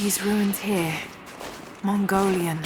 These ruins here. Mongolian.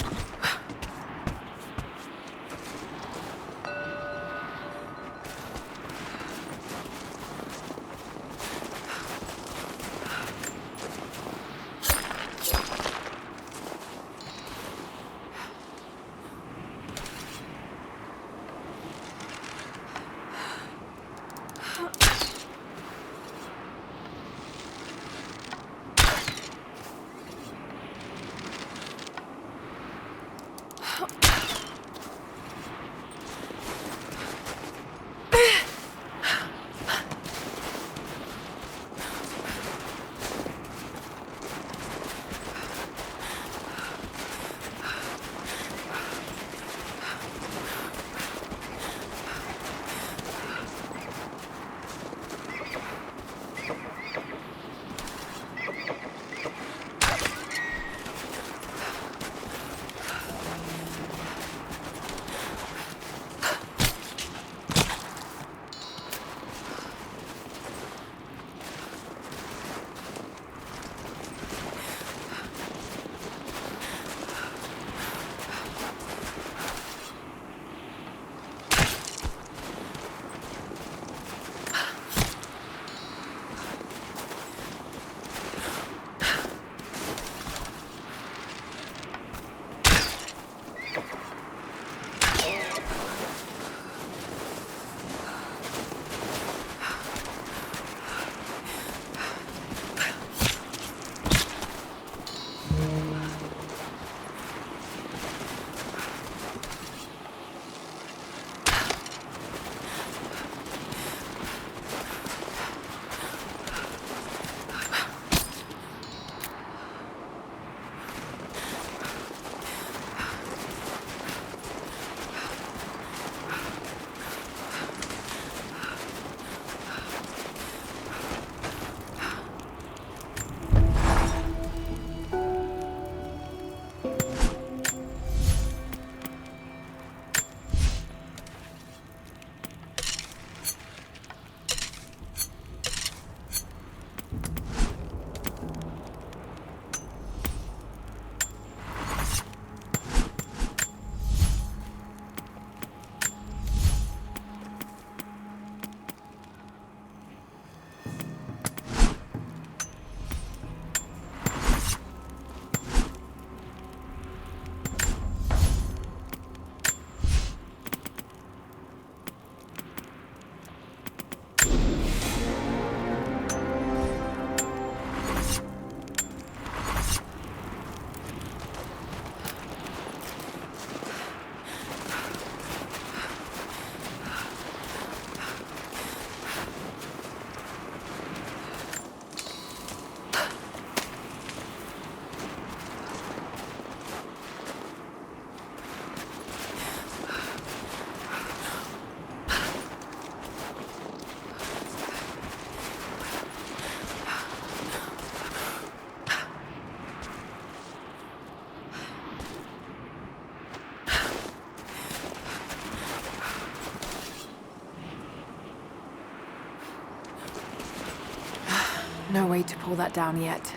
No way to pull that down yet.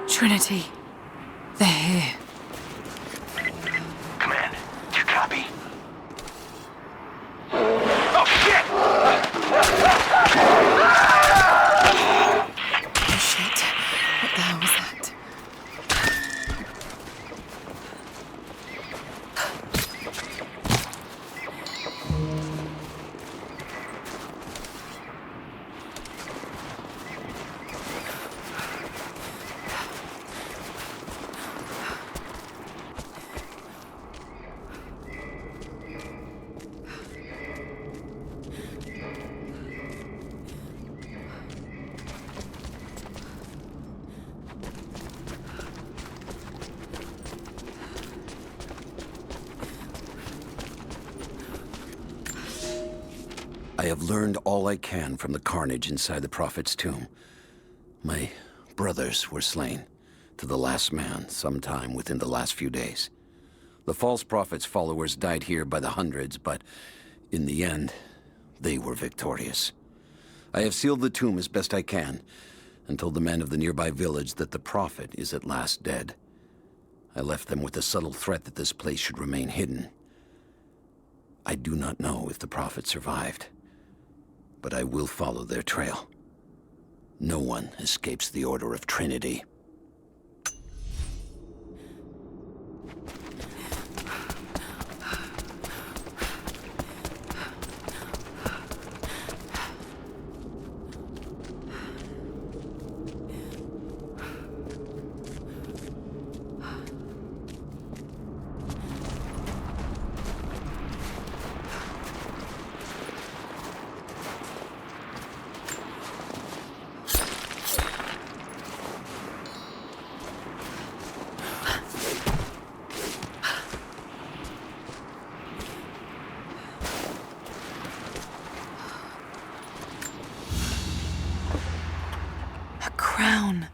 Trinity, they're here. Command, do you copy? Oh, shit! Oh shit, what the hell was that? I have learned all I can from the carnage inside the Prophet's tomb. My brothers were slain, to the last man, sometime within the last few days. The false Prophet's followers died here by the hundreds, but in the end, they were victorious. I have sealed the tomb as best I can, and told the men of the nearby village that the Prophet is at last dead. I left them with the subtle threat that this place should remain hidden. I do not know if the Prophet survived, but I will follow their trail. No one escapes the Order of Trinity. Crown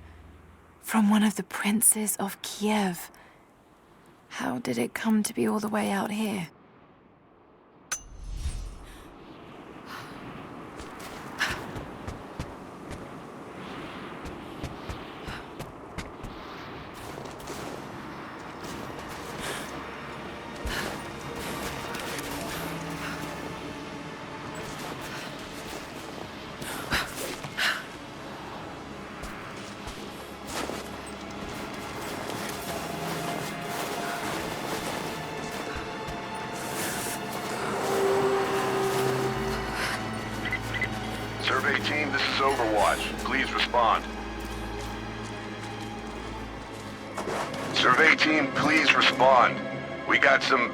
from one of the princes of Kiev. How did it come to be all the way out here? Survey team, this is Overwatch. Please respond. Survey team, please respond. We got some...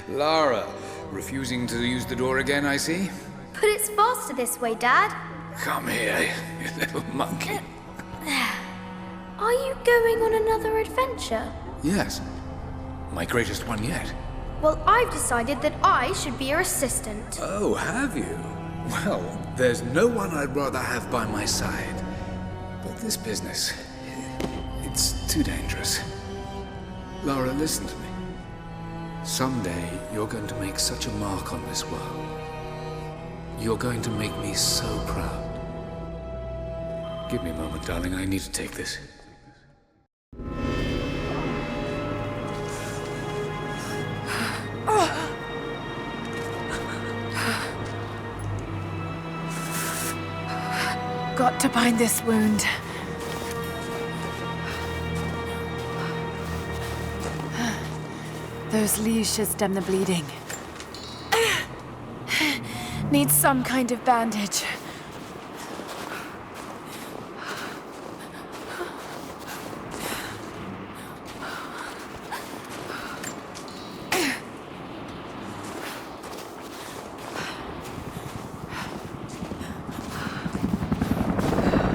Lara, refusing to use the door again, I see? But it's faster this way, Dad. Come here, you little monkey. Are you going on another adventure? Yes, my greatest one yet. Well, I've decided that I should be your assistant. Oh, have you? Well, there's no one I'd rather have by my side. But this business, it's too dangerous. Lara, listen to me. Someday, you're going to make such a mark on this world. You're going to make me so proud. Give me a moment, darling. I need to take this. Got to bind this wound. Those leaves should stem the bleeding. Need some kind of bandage.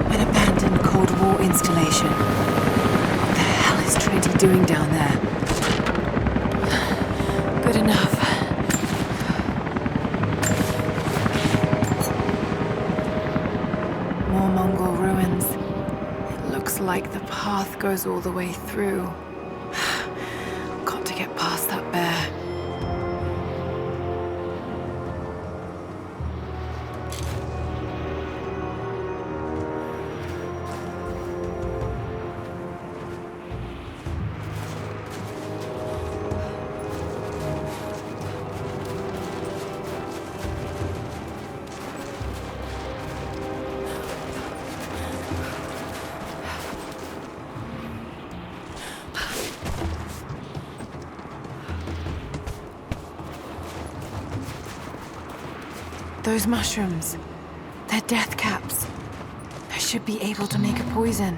An abandoned Cold War installation. What the hell is Trinity doing down there? Good enough. More Mongol ruins. It looks like the path goes all the way through. Got to get past that bear. Those mushrooms, they're death caps. I should be able to make a poison.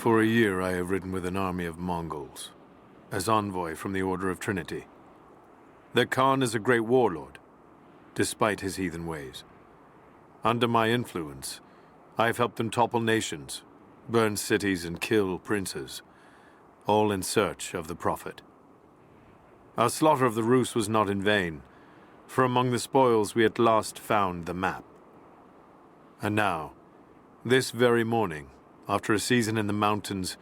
For a year I have ridden with an army of Mongols, as envoy from the Order of Trinity. Their Khan is a great warlord, despite his heathen ways. Under my influence, I have helped them topple nations, burn cities and kill princes, all in search of the Prophet. Our slaughter of the Rus was not in vain, for among the spoils we at last found the map. And now, this very morning, after a season in the mountains,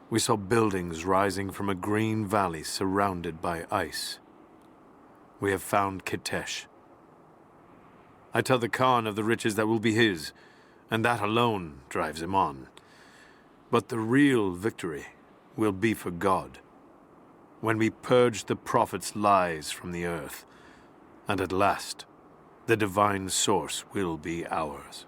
we saw buildings rising from a green valley surrounded by ice. We have found Kitesh. I tell the Khan of the riches that will be his, and that alone drives him on. But the real victory will be for God, when we purge the Prophet's lies from the earth, and at last, the divine source will be ours.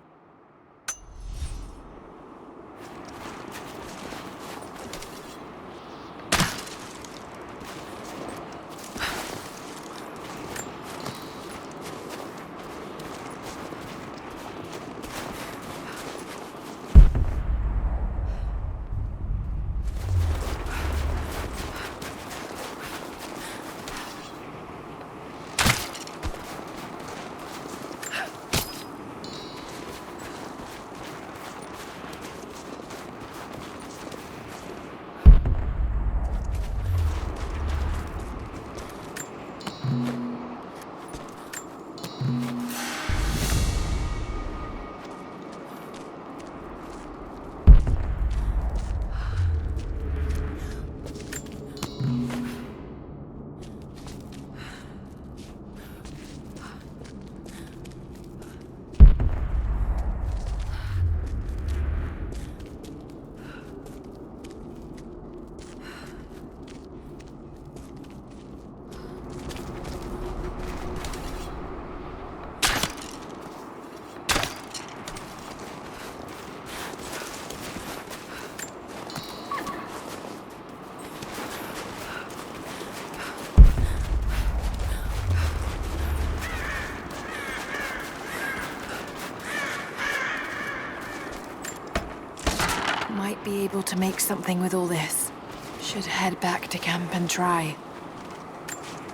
be able to make something with all this. Should head back to camp and try.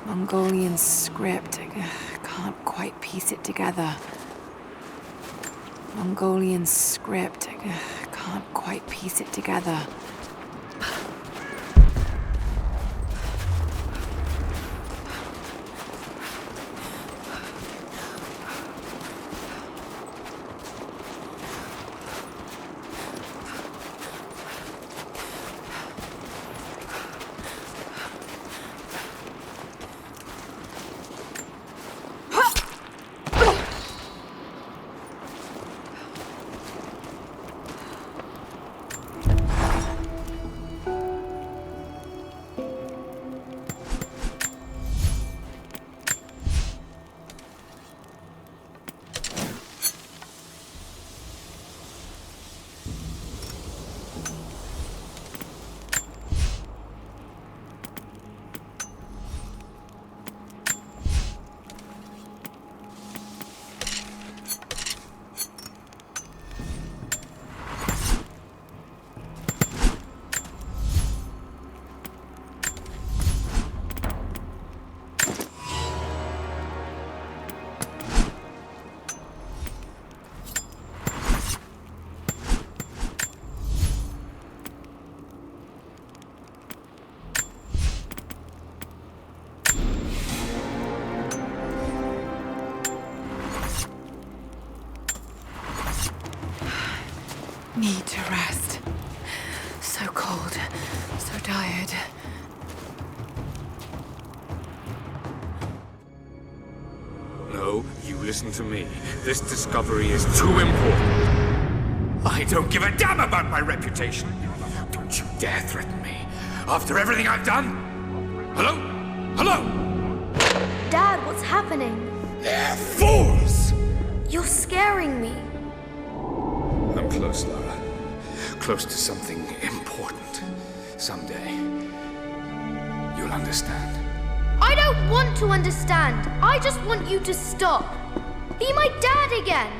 Mongolian script. Can't quite piece it together. Mongolian script. Can't quite piece it together. Need to rest. So cold, so tired. No, you listen to me. This discovery is too important. I don't give a damn about my reputation. Don't you dare threaten me. After everything I've done? Hello? Hello? Dad, what's happening? They're fools! You're scaring me. I'm close, Lara. Close to something important. Someday, you'll understand. I don't want to understand. I just want you to stop. Be my dad again.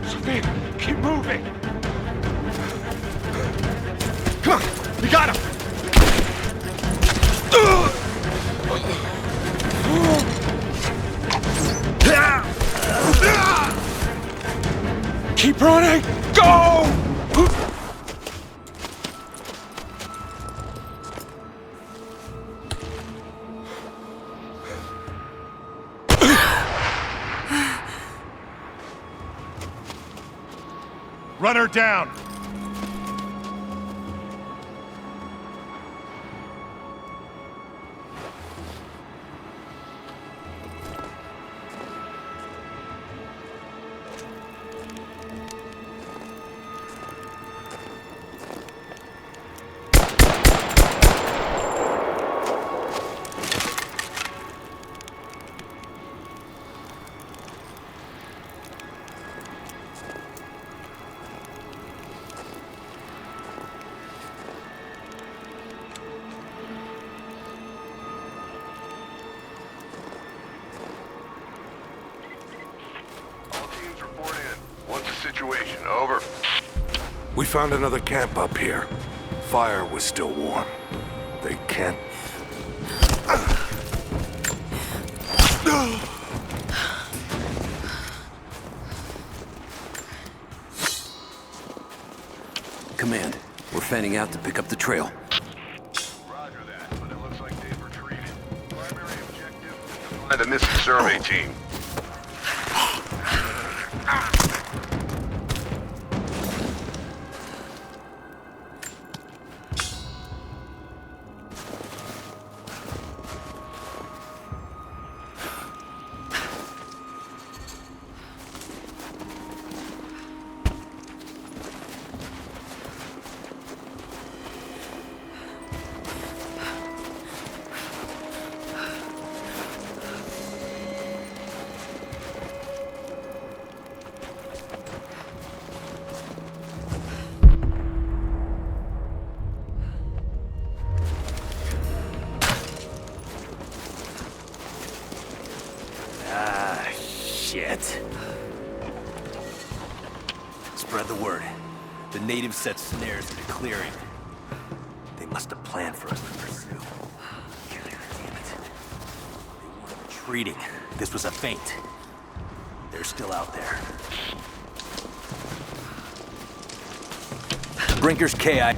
Sophia, keep moving. Come on, we got him. Keep running! Go! Run her down! Situation, over. We found another camp up here. Fire was still warm. They can't... Command, we're fanning out to pick up the trail. Roger that, but it looks like they've retreated. Primary objective is to find the missing survey team. The natives set snares in the clearing. They must have planned for us to pursue. Damn it. They weren't retreating. This was a feint. They're still out there. Brinker's KI.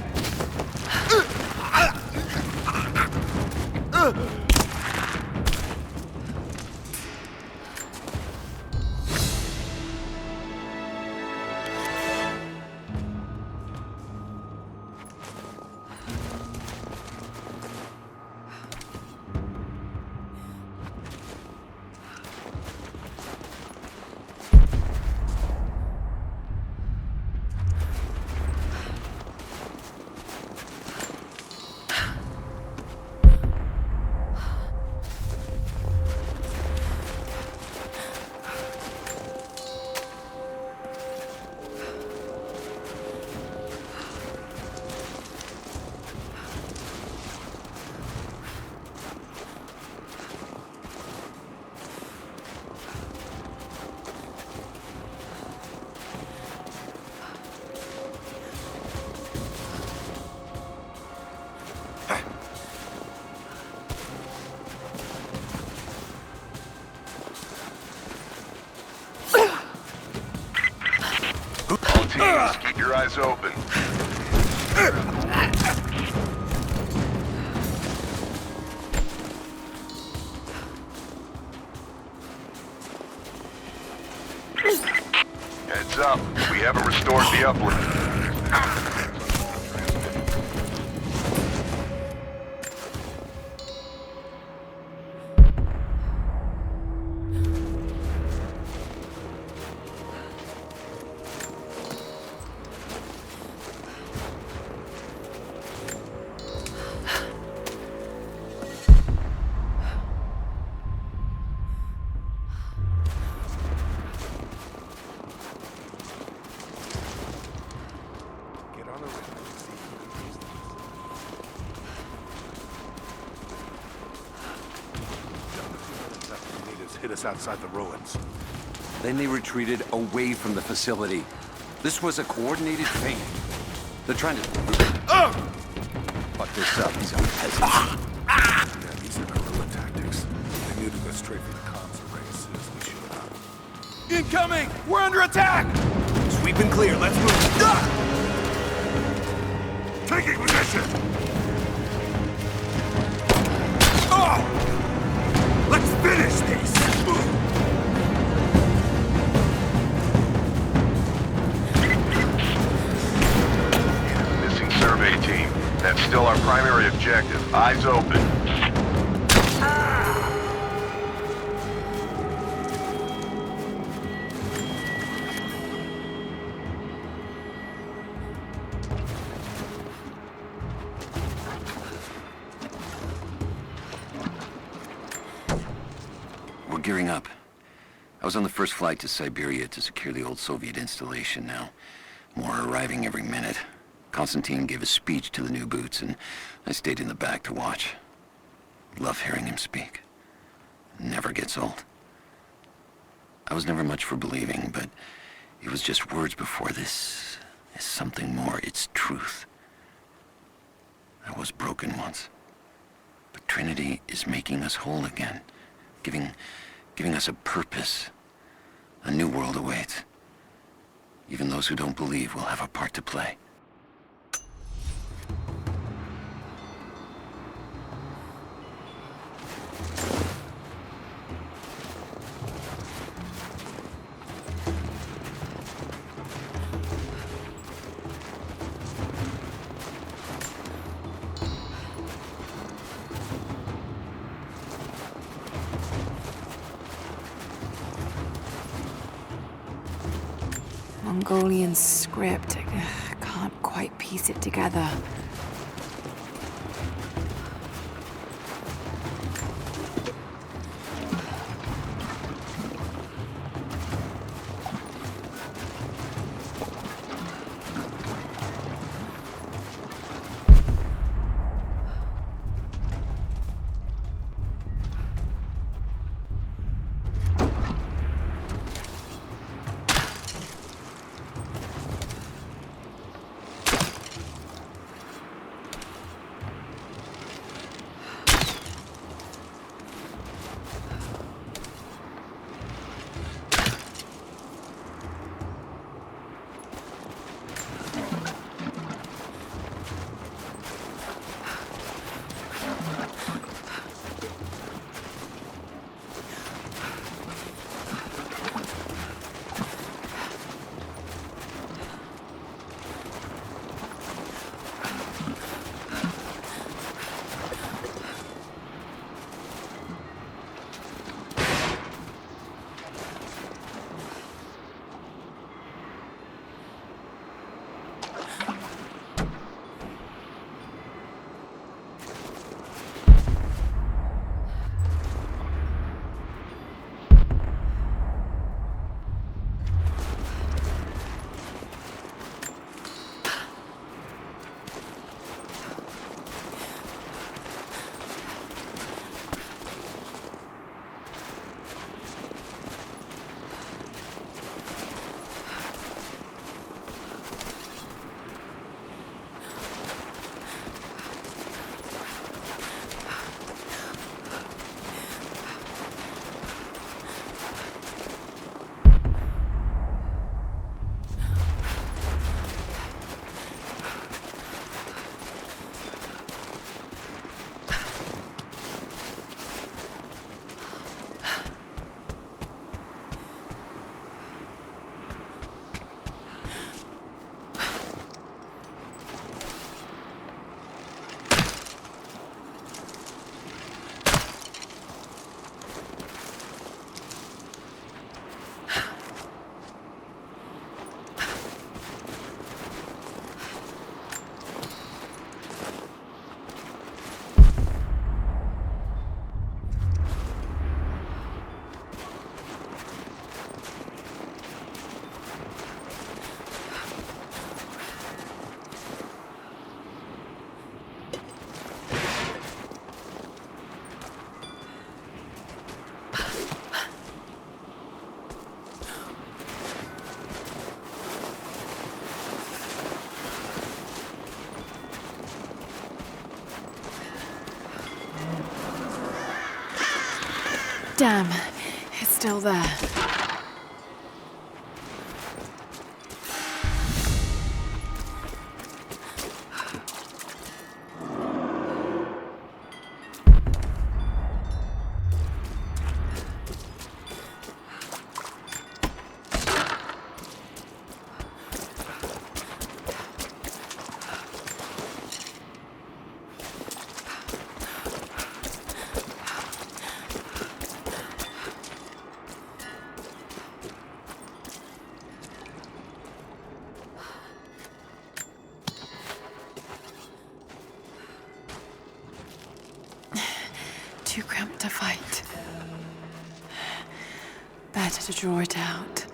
Keep your eyes open. Heads up. We haven't restored the uplift. Hit us outside the ruins. Then they retreated away from the facility. This was a coordinated feint. They're trying to... Fuck this up, these are peasants. Yeah, these are guerrilla tactics. They knew to go straight for the comms array as soon as we showed up. Incoming! We're under attack! Sweep and clear, let's move. Taking position! Let's finish this! Missing survey team. That's still our primary objective. Eyes open. We're gearing up. I was on the first flight to Siberia to secure the old Soviet installation now. More are arriving every minute. Konstantin gave a speech to the new boots, and I stayed in the back to watch. Love hearing him speak. Never gets old. I was never much for believing, but it was just words before. This is something more. It's truth. I was broken once. But Trinity is making us whole again. Giving us a purpose. A new world awaits. Even those who don't believe will have a part to play. Mongolian script. I can't quite piece it together. Damn, it's still there. Too cramped to fight. Better to draw it out.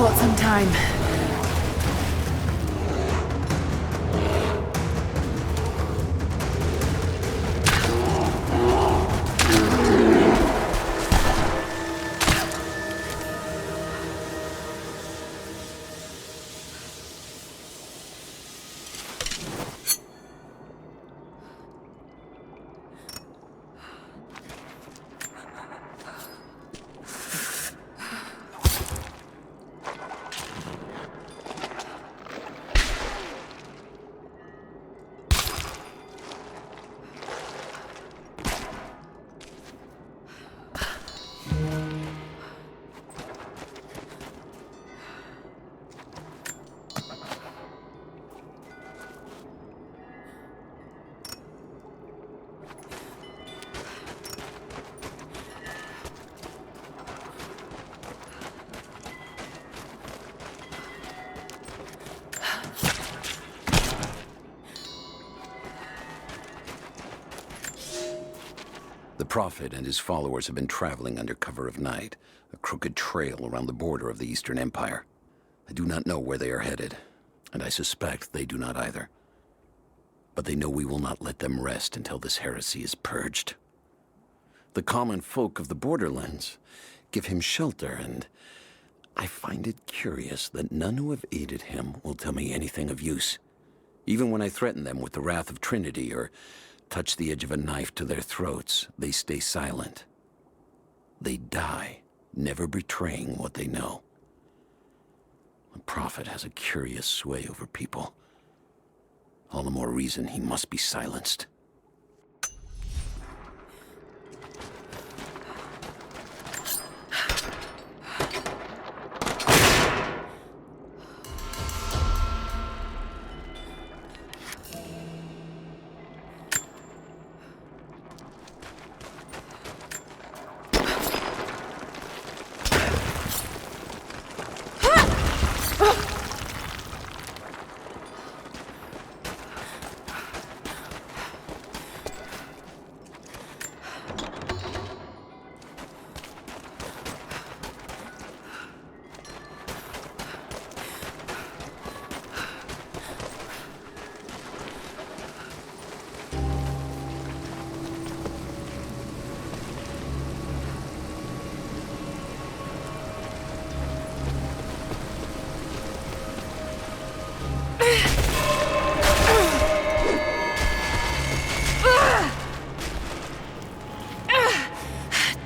Bought some time. The Prophet and his followers have been traveling under cover of night, a crooked trail around the border of the Eastern Empire. I do not know where they are headed, and I suspect they do not either. But they know we will not let them rest until this heresy is purged. The common folk of the borderlands give him shelter, and I find it curious that none who have aided him will tell me anything of use. Even when I threaten them with the wrath of Trinity or touch the edge of a knife to their throats, they stay silent. They die, never betraying what they know. The Prophet has a curious sway over people. All the more reason he must be silenced.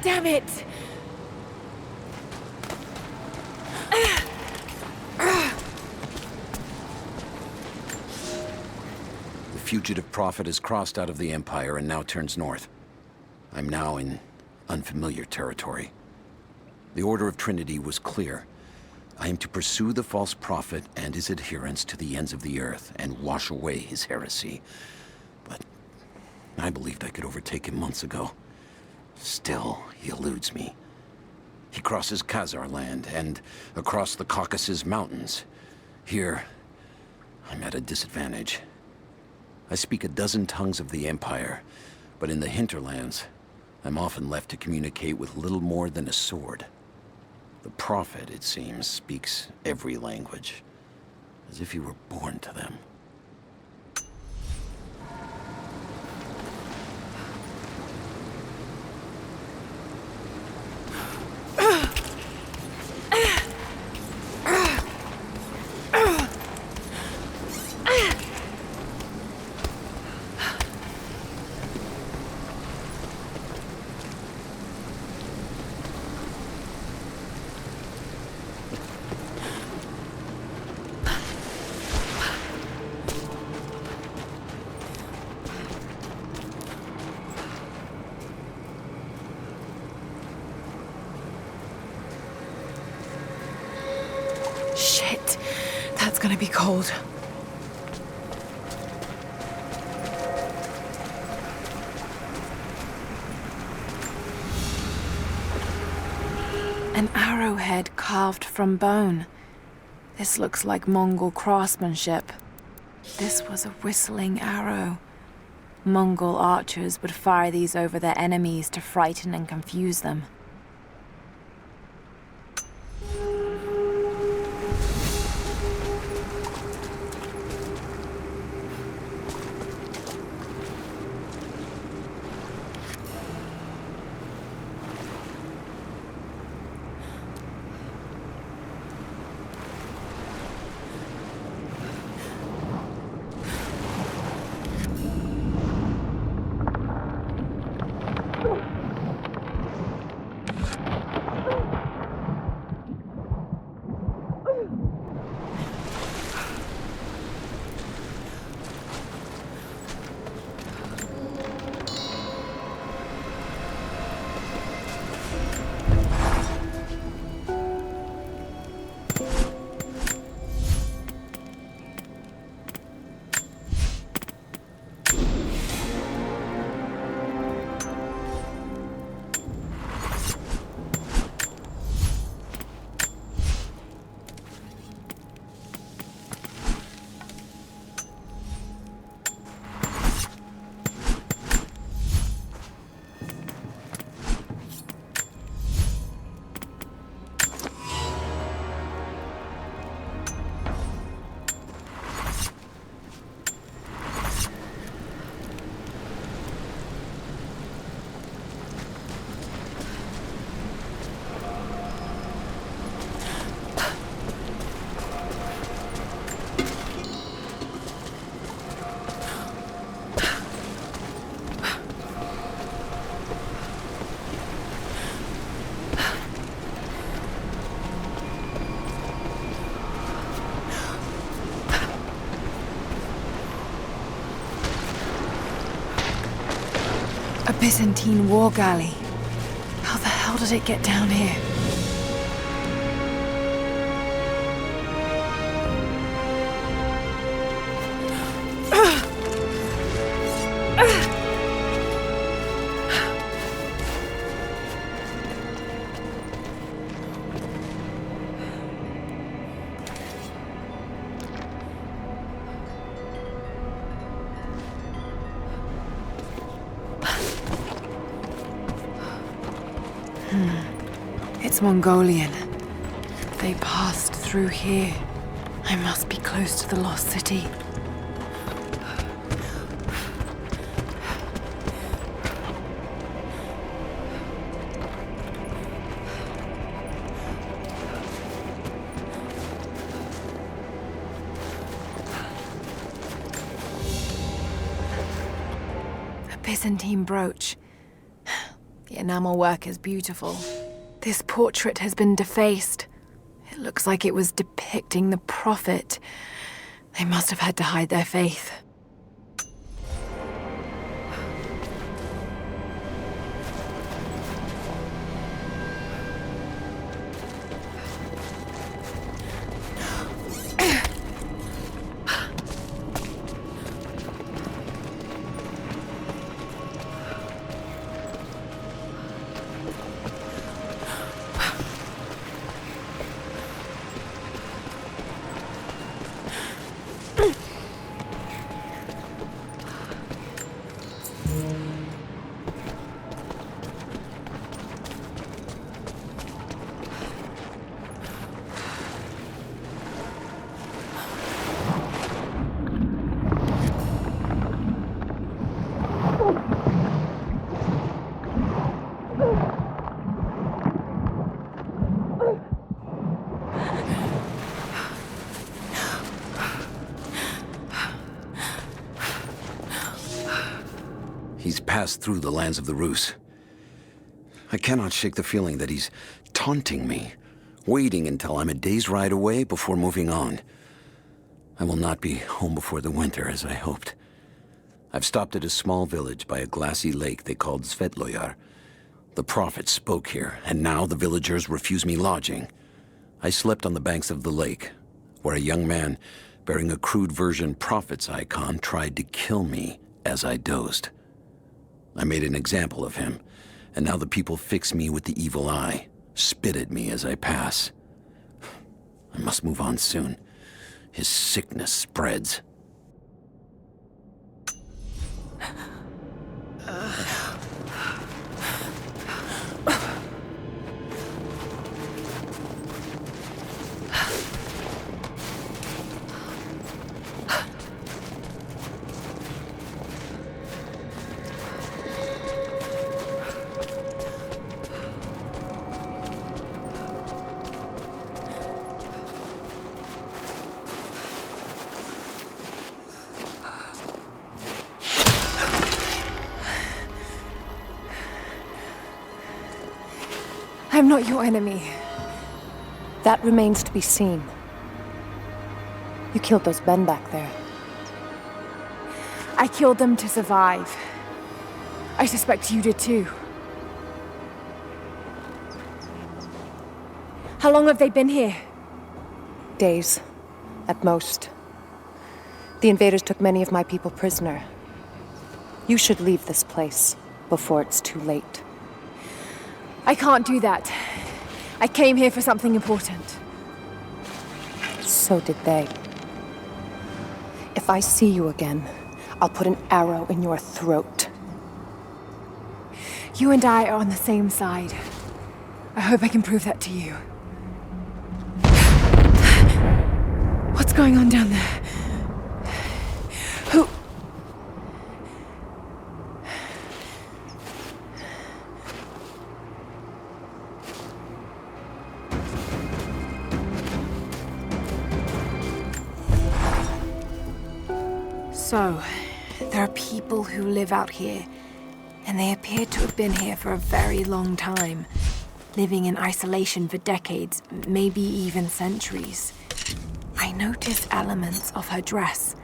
Damn it! The fugitive Prophet has crossed out of the Empire and now turns north. I'm now in unfamiliar territory. The Order of Trinity was clear. I am to pursue the false prophet and his adherents to the ends of the earth and wash away his heresy. But I believed I could overtake him months ago. Still, he eludes me. He crosses Khazar land and across the Caucasus Mountains. Here, I'm at a disadvantage. I speak a dozen tongues of the Empire, but in the hinterlands, I'm often left to communicate with little more than a sword. The Prophet, it seems, speaks every language, as if he were born to them. Shit, that's gonna be cold. An arrowhead carved from bone. This looks like Mongol craftsmanship. This was a whistling arrow. Mongol archers would fire these over their enemies to frighten and confuse them. A Byzantine war galley. How the hell did it get down here? It's Mongolian. They passed through here. I must be close to the lost city. A Byzantine brooch. The enamel work is beautiful. This portrait has been defaced. It looks like it was depicting the Prophet. They must have had to hide their faith. He's passed through the lands of the Rus. I cannot shake the feeling that he's taunting me, waiting until I'm a day's ride away before moving on. I will not be home before the winter, as I hoped. I've stopped at a small village by a glassy lake they called Svetloyar. The Prophet spoke here, and now the villagers refuse me lodging. I slept on the banks of the lake, where a young man bearing a crude version Prophet's icon tried to kill me as I dozed. I made an example of him, and now the people fix me with the evil eye, spit at me as I pass. I must move on soon. His sickness spreads. I'm not your enemy. That remains to be seen. You killed those men back there. I killed them to survive. I suspect you did too. How long have they been here? Days, at most. The invaders took many of my people prisoner. You should leave this place before it's too late. I can't do that. I came here for something important. So did they. If I see you again, I'll put an arrow in your throat. You and I are on the same side. I hope I can prove that to you. What's going on down there? Who? So, there are people who live out here, and they appear to have been here for a very long time, living in isolation for decades, maybe even centuries. I noticed elements of her dress,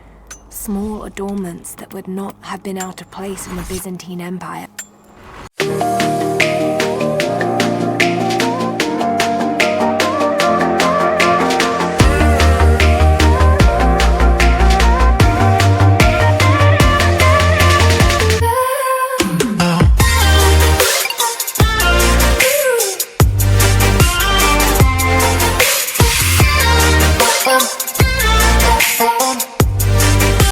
small adornments that would not have been out of place in the Byzantine Empire.